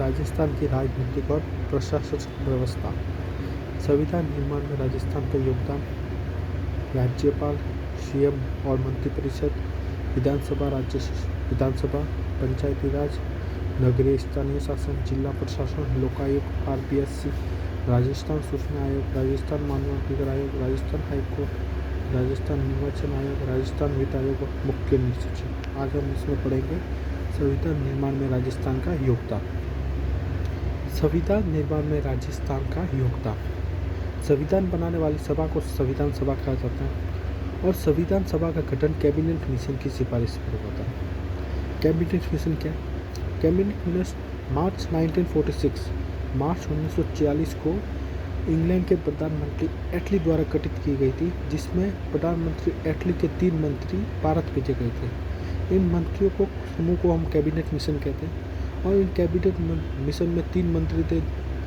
राजस्थान की राजनीतिक और प्रशासनिक व्यवस्था। संविधान निर्माण में राजस्थान का योगदान। राज्यपाल, सीएम और मंत्रिपरिषद, विधानसभा, विधानसभा, पंचायती राज, नगरीय स्थानीय शासन, जिला प्रशासन, लोकायुक्त, आरपीएससी, राजस्थान सूचना आयोग, राजस्थान मानवाधिकार आयोग, राजस्थान हाईकोर्ट, राजस्थान निर्वाचन आयोग, राजस्थान वित्त आयोग और मुख्य सचिव। आज हम इसमें पढ़ेंगे संविधान निर्माण में राजस्थान का योगदान। संविधान निर्माण में राजस्थान का योगदान। संविधान बनाने वाली सभा को संविधान सभा कहा जाता है और संविधान सभा का गठन कैबिनेट मिशन की सिफारिश पर होता है। कैबिनेट मिशन क्या? कैबिनेट मिशन मार्च 1946 को इंग्लैंड के प्रधानमंत्री एटली द्वारा गठित की गई थी, जिसमें प्रधानमंत्री एटली के 3 मंत्री भारत भेजे गए थे। इन मंत्रियों को समूह को हम कैबिनेट मिशन कहते हैं और इन कैबिनेट मिशन में 3 मंत्री थे,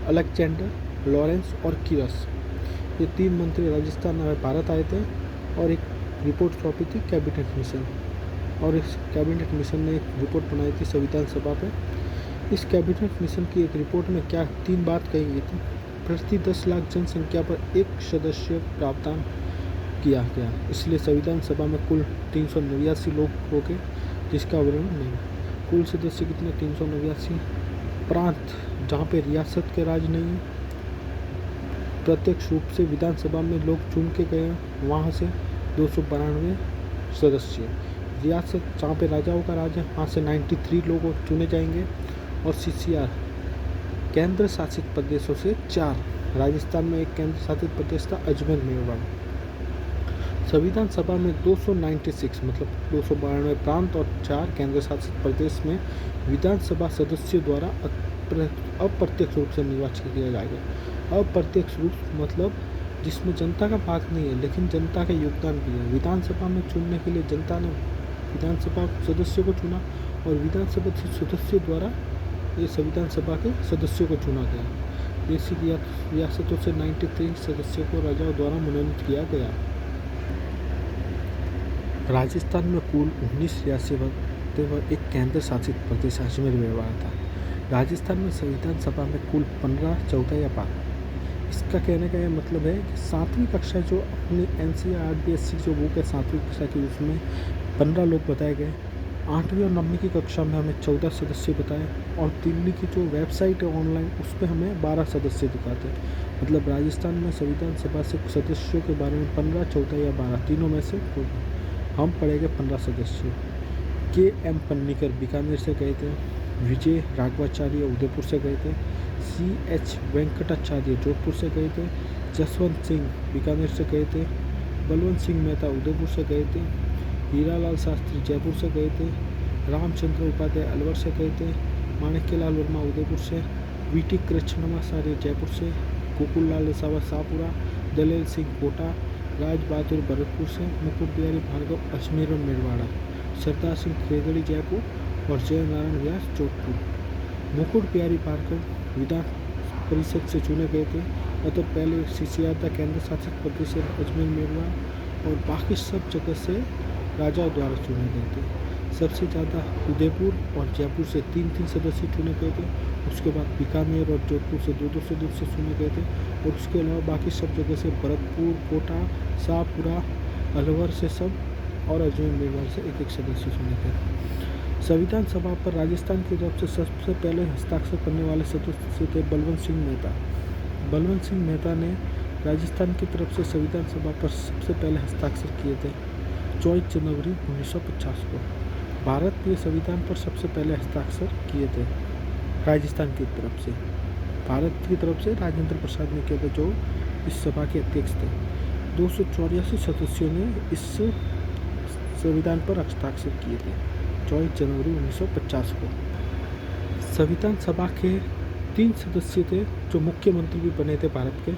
अलेक्जेंडर, लॉरेंस और किरस। ये 3 मंत्री राजस्थान में भारत आए थे और एक रिपोर्ट सौंपी थी कैबिनेट मिशन, और इस कैबिनेट मिशन ने एक रिपोर्ट बनाई थी संविधान सभा पे। इस कैबिनेट मिशन की एक रिपोर्ट में क्या 3 बात कही गई थी? प्रति 10 लाख जनसंख्या पर एक सदस्य प्रावधान किया गया, इसलिए संविधान सभा में कुल 389 लोग हो गए, जिसका वर्णन नहीं। कुल सदस्य कितने? 389। प्रांत, जहाँ पे रियासत के राज नहीं है, प्रत्यक्ष रूप से विधानसभा में लोग चुन के गए, वहाँ से 292 सदस्य। रियासत, जहाँ पे राजाओं का राज है, वहाँ से 93 लोग चुने जाएंगे। और सीसीआर, केंद्र शासित प्रदेशों से 4। राजस्थान में एक केंद्र शासित प्रदेश था, अजमेर मेवाड़। संविधान सभा में 296 मतलब 292 प्रांत और 4 केंद्र शासित प्रदेश में विधानसभा सदस्यों द्वारा अप्रत्यक्ष रूप से निर्वाचित किया जाएगा। अप्रत्यक्ष रूप मतलब जिसमें जनता का भाग नहीं है, लेकिन जनता का योगदान भी है। विधानसभा में चुनने के लिए जनता ने विधानसभा सदस्यों को चुना और विधानसभा सदस्यों द्वारा ये संविधान सभा के सदस्यों को चुना गया। देशी रियासतों से 93 सदस्यों को राजाओं द्वारा मनोनीत किया गया। राजस्थान में कुल 19 रियासतें व एक केंद्र शासित प्रदेश अजमेर मेवाड़ था। राजस्थान में संविधान सभा में कुल 15, 14 या 12। इसका कहने का यह मतलब है कि 7वीं कक्षा जो अपनी NCERT जो बुक है 7वीं कक्षा की, उसमें 15 लोग बताए गए। 8वीं और 9वीं की कक्षा में हमें 14 सदस्य बताए और दिल्ली की जो वेबसाइट है ऑनलाइन, उस पर हमें 12 सदस्य दिखाते हैं। मतलब राजस्थान में संविधान सभा से सदस्यों के बारे में 15, 14 या 12 तीनों में से कोई। हम पढ़ेंगे 15 सदस्य। KM पन्नीकर बीकानेर से गए थे। विजय राघवाचार्य उदयपुर से गए थे। CH वेंकटाचार्य जोधपुर से गए थे। जसवंत सिंह बीकानेर से गए थे। बलवंत सिंह मेहता उदयपुर से गए थे। हीरालाल शास्त्री जयपुर से गए थे। रामचंद्र उपाध्याय अलवर से गए थे। माणिक्यलाल वर्मा उदयपुर से। VT कृष्णमाचार्य जयपुर से। गोकुललाल रसावा शाहपुरा। दलेल सिंह कोटा। राज बहादुर भरतपुर से। मुकुट बिहारी भार्गव अजमेर और मेवाड़ा। सरदार सिंह खेगड़ी जयपुर और जय नारायण व्यास जोधपुर। मुकुट बिहारी भार्गव विधान परिषद से चुने गए थे। मतलब पहले CCR था, केंद्र शासित प्रदेश अजमेर मेवाड़, और बाकी सब जगह से राजाओं द्वारा चुने गए थे। सबसे ज़्यादा उदयपुर और जयपुर से 3-3 सदस्य चुने गए थे। उसके बाद बीकानेर और जोधपुर से 2-2 सदस्य चुने गए थे और उसके अलावा बाकी सब जगह से भरतपुर, कोटा, शाहपुरा, अलवर से सब और अजमेर मेवाड़ से 1-1 सदस्य चुने गए। संविधान सभा पर राजस्थान की तरफ से सबसे पहले हस्ताक्षर करने वाले सदस्य थे बलवंत सिंह मेहता। बलवंत सिंह मेहता ने राजस्थान की तरफ से संविधान सभा पर सबसे पहले हस्ताक्षर किए थे 24 जनवरी 1950 को। भारत के संविधान पर सबसे पहले हस्ताक्षर किए थे राजस्थान की तरफ से। भारत की तरफ से राजेंद्र प्रसाद ने किए थे, जो इस सभा के अध्यक्ष थे। 284 सदस्यों ने इस संविधान पर हस्ताक्षर किए थे 24 जनवरी 1950 को। संविधान सभा के 3 सदस्य थे जो मुख्यमंत्री भी बने थे भारत के,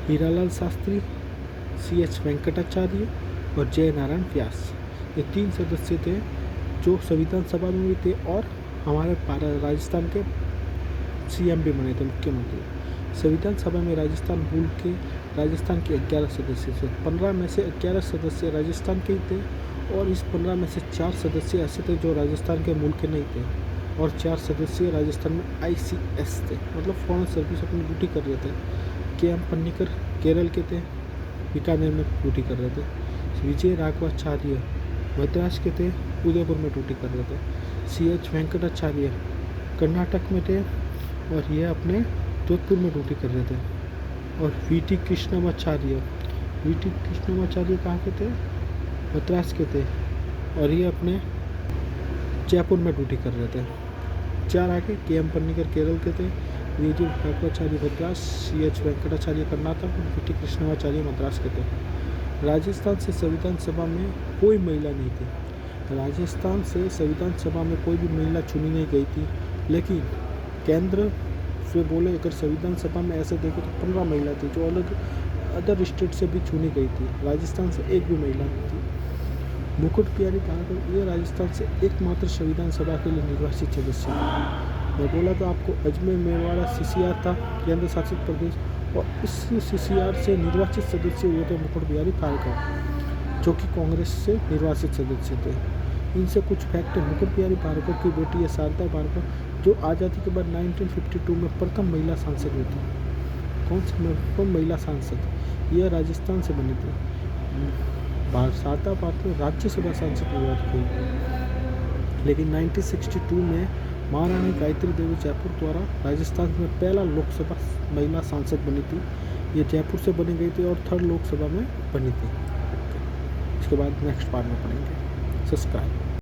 हीरालाल शास्त्री, CH वेंकटाचार्य और जय नारायण व्यास। ये 3 सदस्य थे जो संविधान सभा में भी थे और हमारे राजस्थान के CM भी बने थे, मुख्यमंत्री। संविधान सभा में राजस्थान मूल के राजस्थान के 11 सदस्य थे। 15 में से 11 सदस्य राजस्थान के ही थे और इस 15 में से 4 सदस्य ऐसे थे जो राजस्थान के मूल के नहीं थे और 4 सदस्य राजस्थान में ICS थे, मतलब फॉरेन सर्विस अपनी ड्यूटी कर रहे थे। KM पन्नीकर केरल के थे, बीकानेर में ड्यूटी कर रहे थे। विजय राघवाचार्य मद्रास के थे, उदयपुर में ड्यूटी कर रहे थे। CH वेंकटाचार्य कर्नाटक में थे और ये अपने जोधपुर में ड्यूटी कर रहे थे। और VT कृष्णमाचार्य कहाँ के थे? मद्रास के थे और ये अपने जयपुर में ड्यूटी कर रहे थे। 4 आगे KM पन्नीकर केरल के थे, VG राघवाचार्य मद्रास, CH वेंकटाचार्य कर्नाटक और VT कृष्णमाचार्य मद्रास के थे। राजस्थान से संविधान सभा में कोई महिला नहीं थी। राजस्थान से संविधान सभा में कोई भी महिला चुनी नहीं गई थी, लेकिन केंद्र से बोले अगर संविधान सभा में ऐसे देखें तो 15 महिला थी जो अलग अदर स्टेट से भी चुनी गई थी। राजस्थान से एक भी महिला नहीं थी। मुकुट बिहारी भार्गव ये राजस्थान से एकमात्र संविधान सभा के लिए निर्वाचित सदस्य थे। मैं बोला तो आपको अजमेर मेवाड़ा CCR था, केंद्र शासित प्रदेश, और इस CCR से निर्वाचित सदस्य हुए थे मुकुट बिहारी भार्गव, जो कि कांग्रेस से निर्वाचित सदस्य थे। इनसे कुछ फैक्ट है। मुकुट बिहारी भार्गव की बेटी है शारदा भार्गव, जो आज़ादी के बाद 1952 में प्रथम महिला सांसद हुई थी। कौन सी प्रथम महिला सांसद? यह राजस्थान से बनी थी। शारदा भार्गव राज्यसभा सांसद निर्वाचित हुई थी, लेकिन 1962 में महारानी गायत्री देवी जयपुर द्वारा राजस्थान में पहला लोकसभा महिला सांसद बनी थी। ये जयपुर से बनी गई थी और 3rd लोकसभा में बनी थी। इसके बाद नेक्स्ट पार्ट में पढ़ेंगे। सब्सक्राइब।